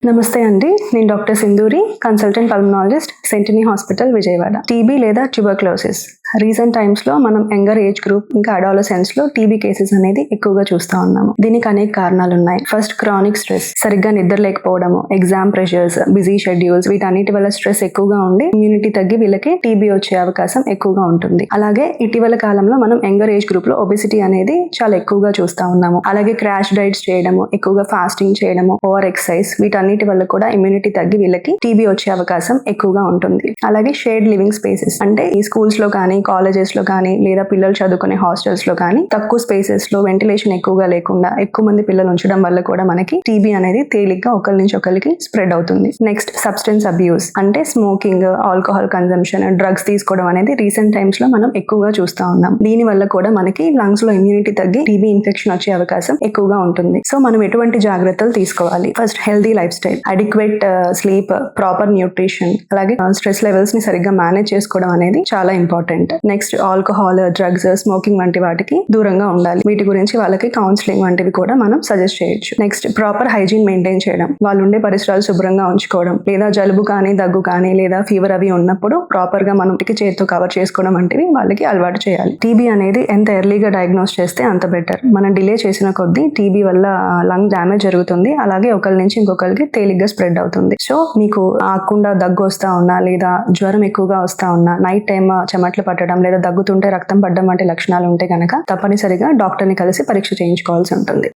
నమస్తే అండి, నేను doctor Sindhuri, consultant pulmonologist, Sentini hospital, Vijayawada. TB లేదా ట్యూబర్క్లోసిస్ రీసెంట్ టైమ్స్ లో మనం యంగర్ ఏజ్ గ్రూప్ ఇంకా అడాలసెన్స్ లో టీబీ కేసెస్ అనేది ఎక్కువగా చూస్తూ ఉన్నాము. దీనికి అనేక కారణాలు ఉన్నాయి. ఫస్ట్, క్రానిక్ స్ట్రెస్, సరిగ్గా నిద్ర లేకపోవడము, ఎగ్జామ్ ప్రెషర్స్, బిజీ షెడ్యూల్స్, వీటన్నిటి వల్ల స్ట్రెస్ ఎక్కువగా ఉండి ఇమ్యూనిటీ తగ్గి వీళ్ళకి టీబీ వచ్చే అవకాశం ఎక్కువగా ఉంటుంది. అలాగే ఇటీవల కాలంలో మనం యంగర్ ఏజ్ గ్రూప్ లో ఒబెసిటీ అనేది చాలా ఎక్కువగా చూస్తూ ఉన్నాము. అలాగే క్రాష్ డైట్స్ చేయడము, ఎక్కువగా ఫాస్టింగ్ చేయడము, ఓవర్ ఎక్సర్సైజ్, వీటన్నిటి వల్ల కూడా ఇమ్యూనిటీ తగ్గి వీళ్ళకి టీబీ వచ్చే అవకాశం ఎక్కువగా ఉంటుంది. అలాగే షేర్డ్ లివింగ్ స్పేసెస్, అంటే ఈ స్కూల్స్ లో కానీ, కాలేజెస్ లో కానీ, లేదా పిల్లలు చదువుకునే హాస్టల్స్ లో కానీ తక్కువ స్పేసెస్ లో వెంటిలేషన్ ఎక్కువగా లేకుండా ఎక్కువ మంది పిల్లలు ఉంచడం వల్ల కూడా మనకి టీబీ అనేది తేలిగ్గా ఒకరి నుంచి ఒకరికి స్ప్రెడ్ అవుతుంది. నెక్స్ట్, సబ్స్టెన్స్ అబ్యూస్, అంటే స్మోకింగ్, ఆల్కహాల్ కన్జంప్షన్, డ్రగ్స్ తీసుకోవడం అనేది రీసెంట్ టైమ్స్ లో మనం ఎక్కువగా చూస్తా ఉన్నాం. దీని వల్ల కూడా మనకి లంగ్స్ లో ఇమ్యూనిటీ తగ్గి టీబీ ఇన్ఫెక్షన్ వచ్చే అవకాశం ఎక్కువగా ఉంటుంది. సో మనం ఎటువంటి జాగ్రత్తలు తీసుకోవాలి? First, healthy life style, adequate sleep, proper nutrition, అలాగే స్ట్రెస్ లెవెల్స్ ని సరిగ్గా మేనేజ్ చేసుకోవడం అనేది చాలా important. Next, alcohol, drugs, smoking వంటి వాటికి దూరంగా ఉండాలి. వీటి గురించి వాళ్ళకి కౌన్సిలింగ్ వంటివి కూడా మనం సజెస్ట్ చేయొచ్చు. నెక్స్ట్, ప్రాపర్ హైజీన్ మెయింటైన్ చేయడం, వాళ్ళు ఉండే పరిసరాలు శుభ్రంగా ఉంచుకోవడం, లేదా జలుబు కానీ, దగ్గు కానీ, లేదా ఫీవర్ అవి ఉన్నప్పుడు ప్రాపర్ గా మనం చేతితో కవర్ చేసుకోవడం వంటివి వాళ్ళకి అలవాటు చేయాలి. టీబీ అనేది ఎంత ఎర్లీగా డయాగ్నోస్ చేస్తే అంత బెటర్. మనం డిలే చేసిన కొద్దీ టీబీ వల్ల లంగ్ డ్యామేజ్ జరుగుతుంది, అలాగే ఒకరి నుంచి ఇంకొకరికి తేలిగ్గా స్ప్రెడ్ అవుతుంది. సో మీకు ఆకుండా దగ్గు వస్తా ఉన్నా, లేదా జ్వరం ఎక్కువగా వస్తా ఉన్నా, నైట్ టైం చెమట్లు పట్టడం, లేదా దగ్గుతుంటే రక్తం పడడం వంటి లక్షణాలు ఉంటే కనుక తప్పనిసరిగా డాక్టర్ని కలిసి పరీక్ష చేయించుకోవాల్సి ఉంటుంది.